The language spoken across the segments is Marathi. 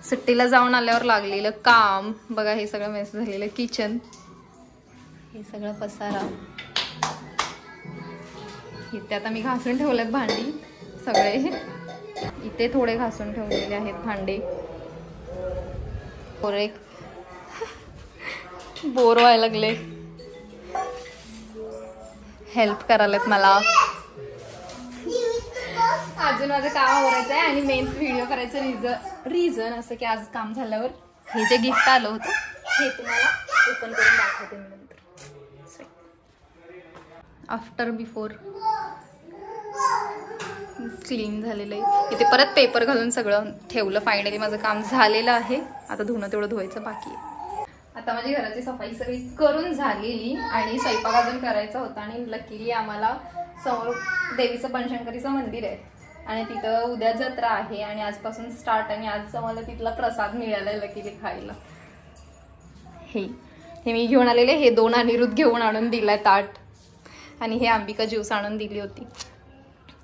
सुट्टीला जाऊन आल्यावर लागलेलं काम बघा. हे सगळं मेस झालेलं किचन, हे सगळं पसारा. इथे आता मी घासून ठेवलेत भांडी सगळे. इथे थोडे घासून ठेवलेले आहेत भांडे. बोर व्हायला लागले. हेल्प करायलेत मला. अजून माझं काम आवरायचं आहे आणि मेन व्हिडिओ करायचं रिझन असं की आज काम झाल्यावर हे जे गिफ्ट आलं होतं हे तुम्हाला ओपन करून दाखवते मी नंतर. आफ्टर बिफोर क्लीन झालेलं आहे. इथे परत पेपर घालून सगळं ठेवलं. फायनली माझं काम झालेलं आहे. आता धुणं तेवढं धुवायचं बाकी आहे. आता माझी घराची सफाई सगळी करून झालेली आणि स्वयंपाक अजून करायचा होता. आणि लकीली आम्हाला समोर देवीचं बनशंकरीचं मंदिर आहे आणि तिथं उद्या जत्रा आहे आणि आजपासून स्टार्ट. आणि आज मला तिथला प्रसाद मिळालाय लकीली खायला. हे मी घेऊन आलेले. हे 2 अनिरुद्ध घेऊन आणून दिलाय ताट आणि हे अंबिका ज्यूस आणून दिली होती.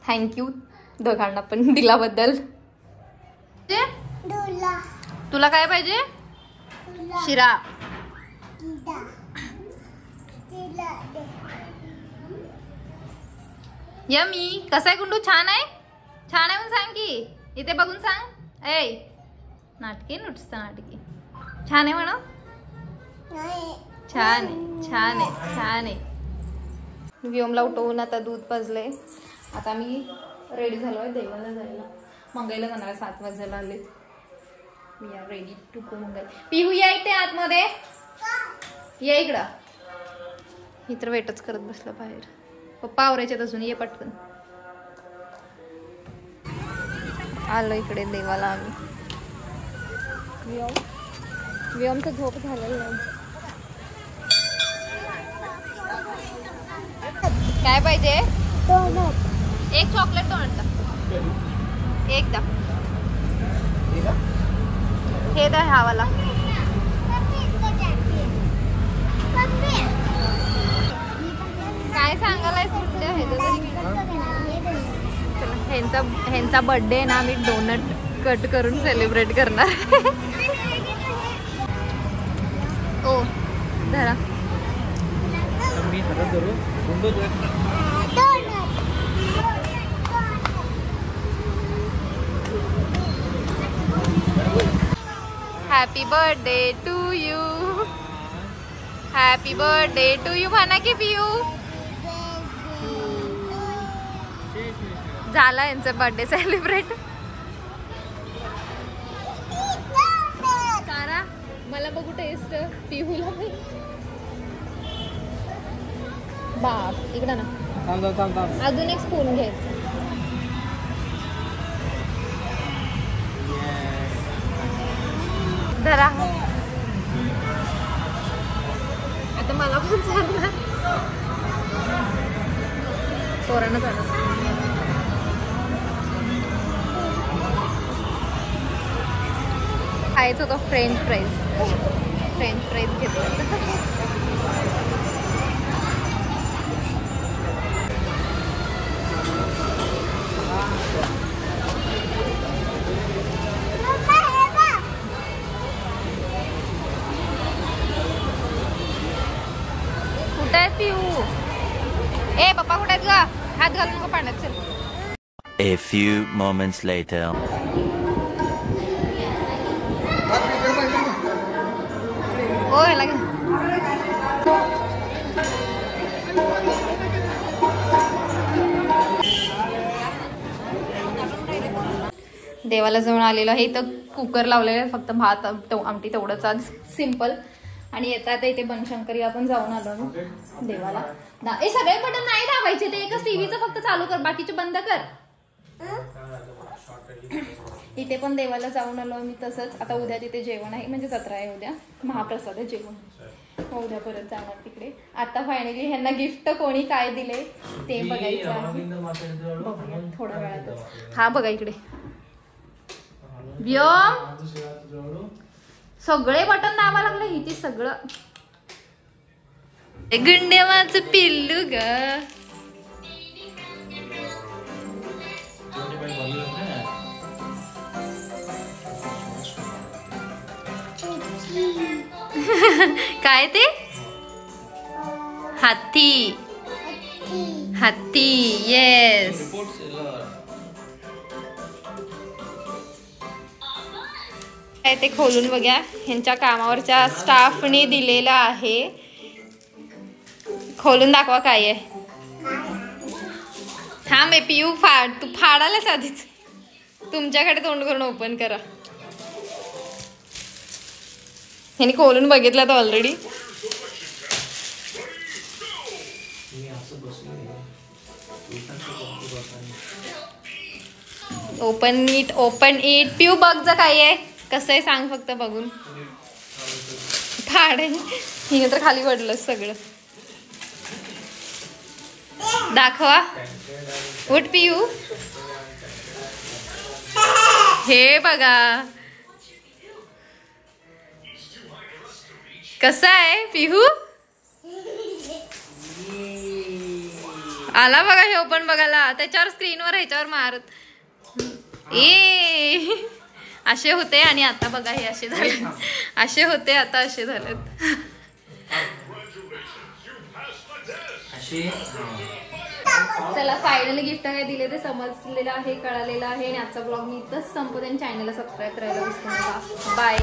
थँक्यू दोघांना पण दिल्याबद्दल. तुला काय पाहिजे? शिरा. यमी. कसा आहे गुंडू? छान आहे. छान आहे म्हणून सांग की. इथे बघून सांग. ए नाटकी नुसतं नाटकी. छान आहे म्हणा. छान आहे छान आहे छान आहे. व्योमला उठवून आता दूध पाजलंय. आता मी रेडी झालोय देवाला जायला. मंगाईला जाणार 7 वाजायला आले. We are ready to go मंगाई. पिहू या इथे आतमध्ये. ये इकडं. ही तर वेटच करत बसला बाहेर. पप्पा आवरायचे अजून. ये पटकन. आलो इकडे देवाला आम्ही. व्योमचं झोप झालेलं नाही. काय पाहिजे? एक चॉकलेट डोनट द्या. एक द्या. हे द्या ह्यावाला. काय सांगायलाय कुठल्या ह्यांचा बर्थडे ना मी डोनट कट करून सेलिब्रेट करणार. ओ धरा. Happy birthday to you. Happy birthday to you म्हणा की पियू. झाला यांचा बर्थडे सेलिब्रेट. सारा मला बघू टेस्ट. पिहूला बाप इकडं ना. अजून एक स्पून घ्यायचं. धरा. आता मला पण चालणार. पोरांना चालणार. खायचं होतं फ्रेंच फ्राईज. फ्रेंच फ्राईज घेतलं. कुठे आहेत पिऊ? ए पप्पा कुठे आहेत ग? हात घालून नको पाण्यात. चल. A few moments later. ओ याला घे. देवाला जाऊन आलेलं आहे. इथं कुकर लावलेलं आहे. फक्त भात आमटी तेवढंच आज सिंपल. आणि येतात इथे बनशंकरी आपण जाऊन आलो देवाला. हे सगळे बटन नाही दाबायचे. ते एकच टीव्हीचं फक्त चालू कर. बाकीचे बंद कर. इथे पण देवाला जाऊन आलो मी तसंच. आता उद्या तिथे जेवण आहे. म्हणजे जत्रा आहे उद्या. महाप्रसाद आहे जेवण. उद्या परत जाणार तिकडे. आता फायनली ह्यांना गिफ्ट कोणी काय दिले ते बघायचं आहे. बघूया थोड्या वेळातच. हा बघा इकडे. व्योम सगळे बटन दाबा लागले. हिचे सगळं. गुंडे माझं पिल्लू ग. काय ते हाती हत्ती येस. काय ते खोलून बघा. ह्यांच्या कामावरच्या स्टाफने दिलेलं आहे. खोलून दाखवा काय आहे. हा मे पियू तू फाडायलाच आधीच. तुमच्याकडे तोंड करून ओपन करा. ह्यांनी खोलून बघितलं तर ऑलरेडी. ओपन इट पिऊ बघ जा काय आहे कसं आहे सांग फक्त बघून. फाड हिने तर खाली पडलं सगळं. दाखवा उठ पिऊ. हे बघा कसं आहे पिहू. आला बघा हे ओपन बघायला. त्याच्यावर स्क्रीनवर ह्याच्यावर मारत असे होते आणि आता बघा हे असे झाले. असे होते आता असे झालेत. चला फायनली गिफ्ट काय दिले ते समजलेलं आहे कळालेलं आहे. आणि आजचा ब्लॉग मी इथंच संपवते. चॅनलला सबस्क्राईब करायला विसरू नका. बाय.